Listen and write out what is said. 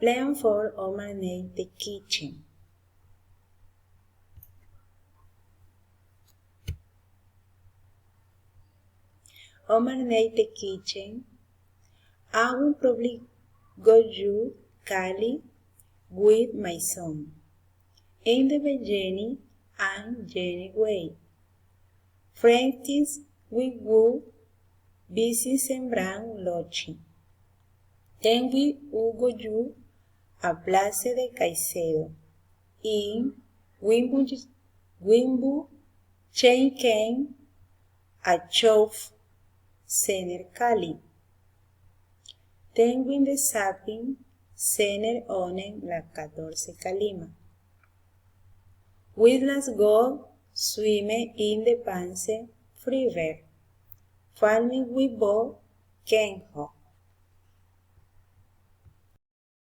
Plan for overnight the kitchen. Overnight the kitchen. I will probably go to Cali with my son in the Jenny and Jenny way. Friends, we will visit Sembran Lochi. Then we will go to a Place de Caicedo in Wimbu Chain a Chouf Center Cali. Then we the shopping center on la 14 Calima. We let's go swim in the Pance River. Farming we bo Kenho.